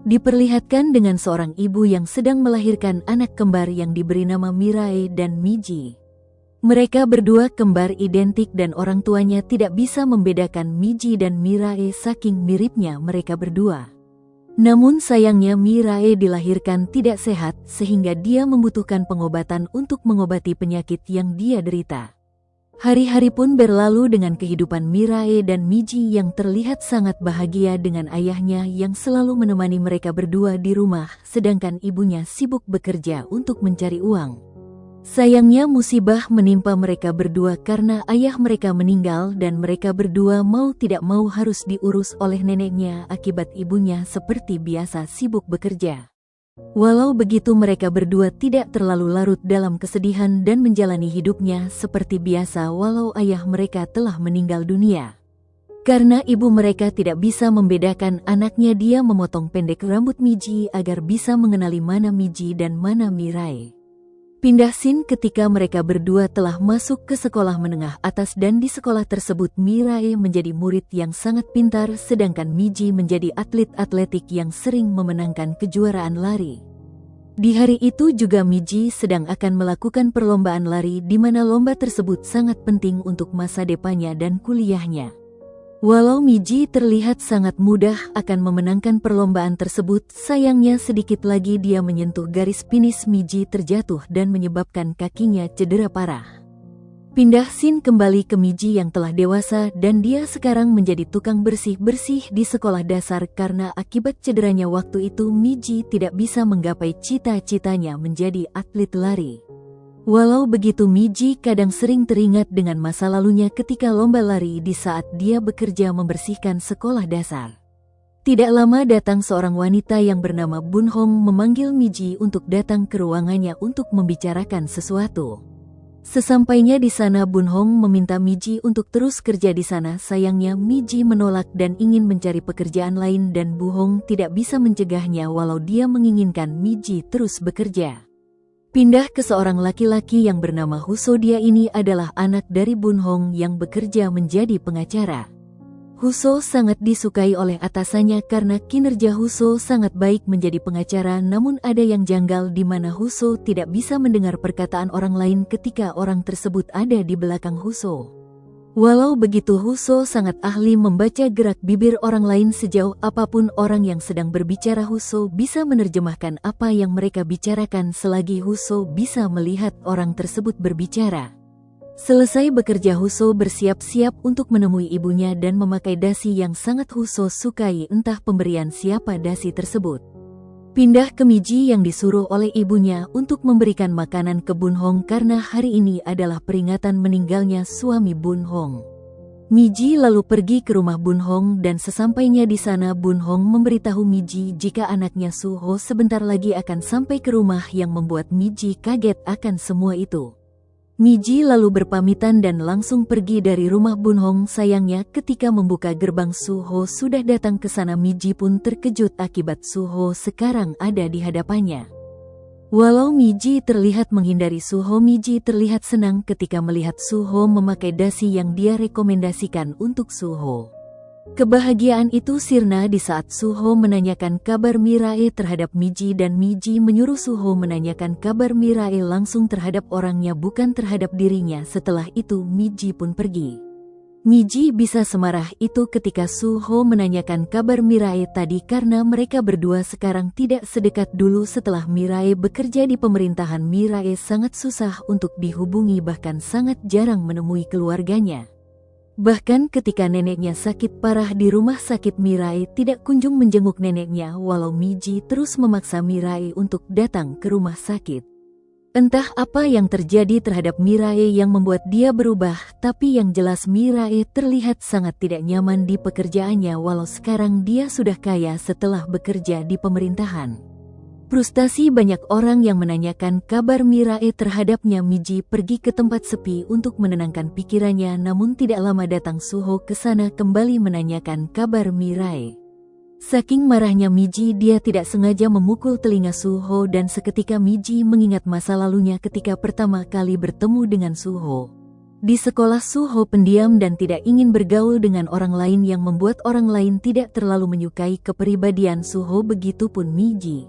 Diperlihatkan dengan seorang ibu yang sedang melahirkan anak kembar yang diberi nama Mirae dan Miji. Mereka berdua kembar identik dan orang tuanya tidak bisa membedakan Miji dan Mirae saking miripnya mereka berdua. Namun sayangnya Mirae dilahirkan tidak sehat sehingga dia membutuhkan pengobatan untuk mengobati penyakit yang dia derita. Hari-hari pun berlalu dengan kehidupan Mirae dan Miji yang terlihat sangat bahagia dengan ayahnya yang selalu menemani mereka berdua di rumah, sedangkan ibunya sibuk bekerja untuk mencari uang. Sayangnya musibah menimpa mereka berdua karena ayah mereka meninggal dan mereka berdua mau tidak mau harus diurus oleh neneknya akibat ibunya seperti biasa sibuk bekerja. Walau begitu mereka berdua tidak terlalu larut dalam kesedihan dan menjalani hidupnya seperti biasa walau ayah mereka telah meninggal dunia. Karena ibu mereka tidak bisa membedakan anaknya, dia memotong pendek rambut Miji agar bisa mengenali mana Miji dan mana Mirae. Pindah scene ketika mereka berdua telah masuk ke sekolah menengah atas dan di sekolah tersebut Mirae menjadi murid yang sangat pintar sedangkan Miji menjadi atlet atletik yang sering memenangkan kejuaraan lari. Di hari itu juga Miji sedang akan melakukan perlombaan lari di mana lomba tersebut sangat penting untuk masa depannya dan kuliahnya. Walau Miji terlihat sangat mudah akan memenangkan perlombaan tersebut, sayangnya sedikit lagi dia menyentuh garis finish, Miji terjatuh dan menyebabkan kakinya cedera parah. Pindah scene kembali ke Miji yang telah dewasa dan dia sekarang menjadi tukang bersih-bersih di sekolah dasar karena akibat cederanya waktu itu Miji tidak bisa menggapai cita-citanya menjadi atlet lari. Walau begitu Miji kadang sering teringat dengan masa lalunya ketika lomba lari di saat dia bekerja membersihkan sekolah dasar. Tidak lama datang seorang wanita yang bernama Bun Hong memanggil Miji untuk datang ke ruangannya untuk membicarakan sesuatu. Sesampainya di sana Bun Hong meminta Miji untuk terus kerja di sana, sayangnya Miji menolak dan ingin mencari pekerjaan lain dan Bu Hong tidak bisa mencegahnya walau dia menginginkan Miji terus bekerja. Pindah ke seorang laki-laki yang bernama Huso, dia ini adalah anak dari Bun Hong yang bekerja menjadi pengacara. Huso sangat disukai oleh atasannya karena kinerja Huso sangat baik menjadi pengacara, namun ada yang janggal di mana Huso tidak bisa mendengar perkataan orang lain ketika orang tersebut ada di belakang Huso. Walau begitu Huso sangat ahli membaca gerak bibir orang lain, sejauh apapun orang yang sedang berbicara Huso bisa menerjemahkan apa yang mereka bicarakan selagi Huso bisa melihat orang tersebut berbicara. Selesai bekerja Huso bersiap-siap untuk menemui ibunya dan memakai dasi yang sangat Huso sukai, entah pemberian siapa dasi tersebut. Pindah ke Miji yang disuruh oleh ibunya untuk memberikan makanan ke Bun Hong karena hari ini adalah peringatan meninggalnya suami Bun Hong. Miji lalu pergi ke rumah Bun Hong dan sesampainya di sana Bun Hong memberitahu Miji jika anaknya Suho sebentar lagi akan sampai ke rumah yang membuat Miji kaget akan semua itu. Miji lalu berpamitan dan langsung pergi dari rumah Bun Hong. Sayangnya ketika membuka gerbang Suho sudah datang ke sana. Miji pun terkejut akibat Suho sekarang ada di hadapannya. Walau Miji terlihat menghindari Suho, Miji terlihat senang ketika melihat Suho memakai dasi yang dia rekomendasikan untuk Suho. Kebahagiaan itu sirna di saat Suho menanyakan kabar Mirae terhadap Miji dan Miji menyuruh Suho menanyakan kabar Mirae langsung terhadap orangnya bukan terhadap dirinya. Setelah itu Miji pun pergi. Miji bisa semarah itu ketika Suho menanyakan kabar Mirae tadi karena mereka berdua sekarang tidak sedekat dulu setelah Mirae bekerja di pemerintahan. Mirae sangat susah untuk dihubungi, bahkan sangat jarang menemui keluarganya. Bahkan ketika neneknya sakit parah di rumah sakit, Mirae tidak kunjung menjenguk neneknya walau Miji terus memaksa Mirae untuk datang ke rumah sakit. Entah apa yang terjadi terhadap Mirae yang membuat dia berubah, tapi yang jelas Mirae terlihat sangat tidak nyaman di pekerjaannya walau sekarang dia sudah kaya setelah bekerja di pemerintahan. Frustasi banyak orang yang menanyakan kabar Mirae terhadapnya. Miji pergi ke tempat sepi untuk menenangkan pikirannya, namun tidak lama datang Suho ke sana kembali menanyakan kabar Mirae. Saking marahnya Miji, dia tidak sengaja memukul telinga Suho dan seketika Miji mengingat masa lalunya ketika pertama kali bertemu dengan Suho. Di sekolah Suho pendiam dan tidak ingin bergaul dengan orang lain yang membuat orang lain tidak terlalu menyukai kepribadian Suho, begitupun Miji.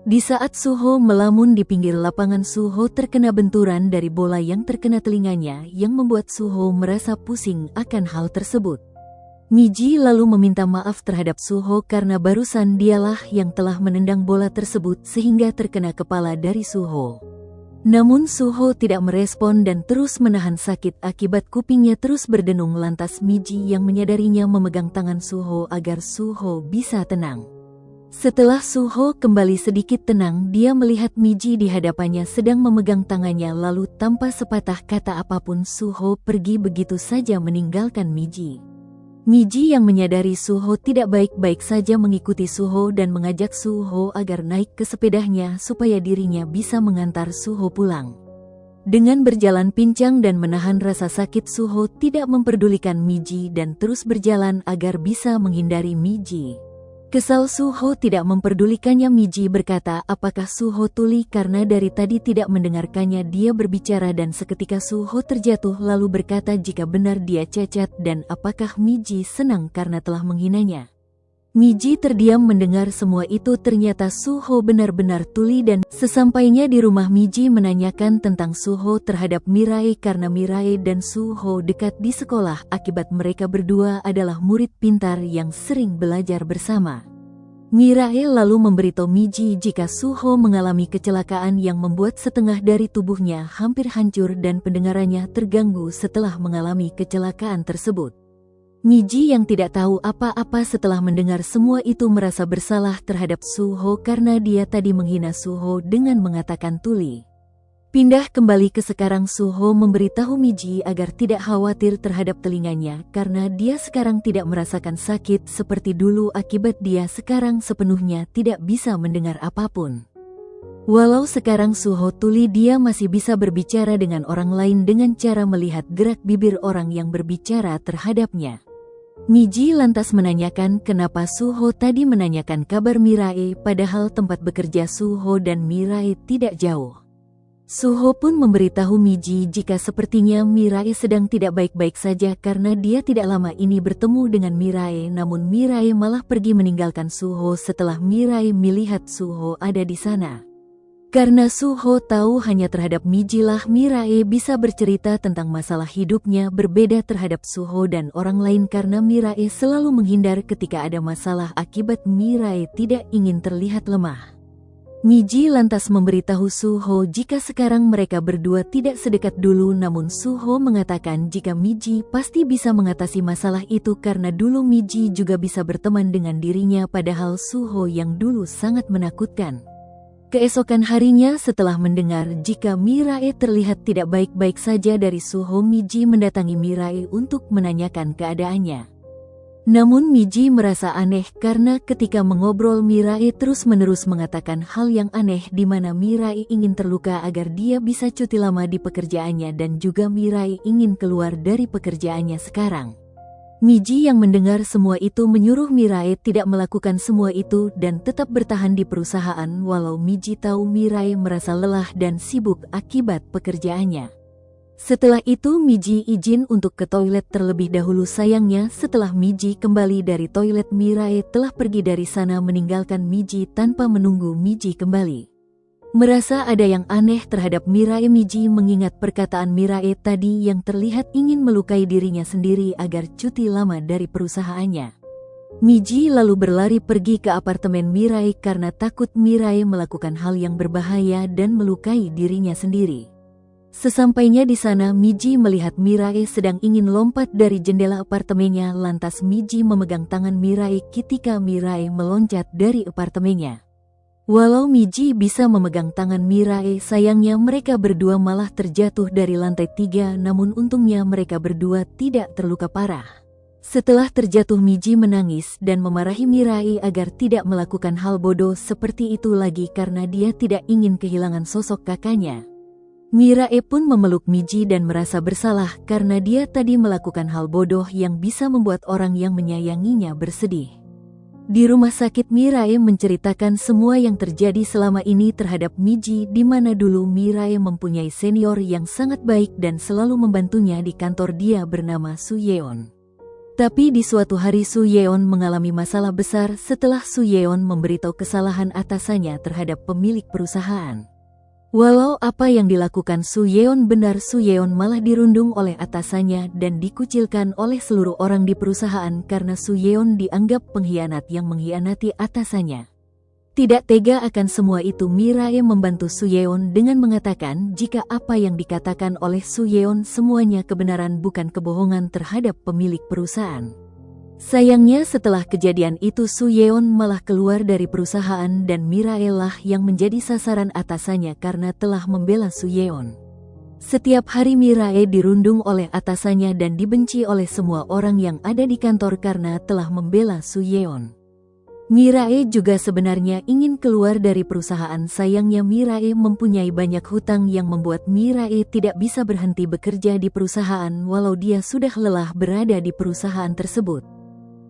Di saat Suho melamun di pinggir lapangan, Suho terkena benturan dari bola yang terkena telinganya yang membuat Suho merasa pusing akan hal tersebut. Miji lalu meminta maaf terhadap Suho karena barusan dialah yang telah menendang bola tersebut sehingga terkena kepala dari Suho. Namun Suho tidak merespon dan terus menahan sakit akibat kupingnya terus berdenung. Lantas Miji yang menyadarinya memegang tangan Suho agar Suho bisa tenang. Setelah Suho kembali sedikit tenang, dia melihat Miji di hadapannya sedang memegang tangannya, lalu tanpa sepatah kata apapun Suho pergi begitu saja meninggalkan Miji. Miji yang menyadari Suho tidak baik-baik saja mengikuti Suho dan mengajak Suho agar naik ke sepedanya supaya dirinya bisa mengantar Suho pulang. Dengan berjalan pincang dan menahan rasa sakit, Suho tidak memperdulikan Miji dan terus berjalan agar bisa menghindari Miji. Kesal Suho tidak memperdulikannya. Miji berkata, "Apakah Suho tuli?" Karena dari tadi tidak mendengarkannya dia berbicara dan seketika Suho terjatuh lalu berkata jika benar dia cacat dan apakah Miji senang karena telah menghinanya. Miji terdiam mendengar semua itu. Ternyata Suho benar-benar tuli dan sesampainya di rumah Miji menanyakan tentang Suho terhadap Mirae karena Mirae dan Suho dekat di sekolah akibat mereka berdua adalah murid pintar yang sering belajar bersama. Mirae lalu memberitahu Miji jika Suho mengalami kecelakaan yang membuat setengah dari tubuhnya hampir hancur dan pendengarannya terganggu setelah mengalami kecelakaan tersebut. Miji yang tidak tahu apa-apa setelah mendengar semua itu merasa bersalah terhadap Suho karena dia tadi menghina Suho dengan mengatakan tuli. Pindah kembali ke sekarang, Suho memberitahu Miji agar tidak khawatir terhadap telinganya karena dia sekarang tidak merasakan sakit seperti dulu akibat dia sekarang sepenuhnya tidak bisa mendengar apapun. Walau sekarang Suho tuli, dia masih bisa berbicara dengan orang lain dengan cara melihat gerak bibir orang yang berbicara terhadapnya. Miji lantas menanyakan kenapa Suho tadi menanyakan kabar Mirae padahal tempat bekerja Suho dan Mirae tidak jauh. Suho pun memberitahu Miji jika sepertinya Mirae sedang tidak baik-baik saja karena dia tidak lama ini bertemu dengan Mirae, namun Mirae malah pergi meninggalkan Suho setelah Mirae melihat Suho ada di sana. Karena Suho tahu hanya terhadap Miji lah Mirae bisa bercerita tentang masalah hidupnya, berbeda terhadap Suho dan orang lain karena Mirae selalu menghindar ketika ada masalah akibat Mirae tidak ingin terlihat lemah. Miji lantas memberitahu Suho jika sekarang mereka berdua tidak sedekat dulu, namun Suho mengatakan jika Miji pasti bisa mengatasi masalah itu karena dulu Miji juga bisa berteman dengan dirinya padahal Suho yang dulu sangat menakutkan. Keesokan harinya setelah mendengar jika Mirae terlihat tidak baik-baik saja dari Suho, Miji mendatangi Mirae untuk menanyakan keadaannya. Namun Miji merasa aneh karena ketika mengobrol Mirae terus-menerus mengatakan hal yang aneh di mana Mirae ingin terluka agar dia bisa cuti lama di pekerjaannya dan juga Mirae ingin keluar dari pekerjaannya sekarang. Miji yang mendengar semua itu menyuruh Mirae tidak melakukan semua itu dan tetap bertahan di perusahaan walau Miji tahu Mirae merasa lelah dan sibuk akibat pekerjaannya. Setelah itu Miji izin untuk ke toilet terlebih dahulu. Sayangnya setelah Miji kembali dari toilet Mirae telah pergi dari sana meninggalkan Miji tanpa menunggu Miji kembali. Merasa ada yang aneh terhadap Mirae, Miji mengingat perkataan Mirae tadi yang terlihat ingin melukai dirinya sendiri agar cuti lama dari perusahaannya. Miji lalu berlari pergi ke apartemen Mirae karena takut Mirae melakukan hal yang berbahaya dan melukai dirinya sendiri. Sesampainya di sana Miji melihat Mirae sedang ingin lompat dari jendela apartemennya, lantas Miji memegang tangan Mirae ketika Mirae meloncat dari apartemennya. Walau Miji bisa memegang tangan Mirae, sayangnya mereka berdua malah terjatuh dari lantai 3, namun untungnya mereka berdua tidak terluka parah. Setelah terjatuh Miji menangis dan memarahi Mirae agar tidak melakukan hal bodoh seperti itu lagi karena dia tidak ingin kehilangan sosok kakaknya. Mirae pun memeluk Miji dan merasa bersalah karena dia tadi melakukan hal bodoh yang bisa membuat orang yang menyayanginya bersedih. Di rumah sakit, Mirae menceritakan semua yang terjadi selama ini terhadap Miji, di mana dulu Mirae mempunyai senior yang sangat baik dan selalu membantunya di kantor dia bernama Su Yeon. Tapi di suatu hari Su Yeon mengalami masalah besar setelah Su Yeon memberitahu kesalahan atasannya terhadap pemilik perusahaan. Walau apa yang dilakukan Su Yeon benar, Su Yeon malah dirundung oleh atasannya dan dikucilkan oleh seluruh orang di perusahaan karena Su Yeon dianggap pengkhianat yang mengkhianati atasannya. Tidak tega akan semua itu, Mirae membantu Su Yeon dengan mengatakan jika apa yang dikatakan oleh Su Yeon semuanya kebenaran, bukan kebohongan terhadap pemilik perusahaan. Sayangnya setelah kejadian itu Su Yeon malah keluar dari perusahaan dan Mirae lah yang menjadi sasaran atasannya karena telah membela Su Yeon. Setiap hari Mirae dirundung oleh atasannya dan dibenci oleh semua orang yang ada di kantor karena telah membela Su Yeon. Mirae juga sebenarnya ingin keluar dari perusahaan, sayangnya Mirae mempunyai banyak hutang yang membuat Mirae tidak bisa berhenti bekerja di perusahaan walau dia sudah lelah berada di perusahaan tersebut.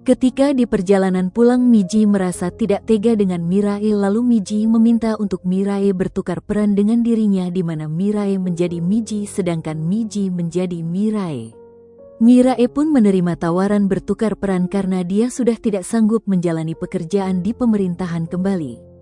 Ketika di perjalanan pulang, Miji merasa tidak tega dengan Mirae, lalu Miji meminta untuk Mirae bertukar peran dengan dirinya, di mana Mirae menjadi Miji sedangkan Miji menjadi Mirae. Mirae pun menerima tawaran bertukar peran karena dia sudah tidak sanggup menjalani pekerjaan di pemerintahan kembali.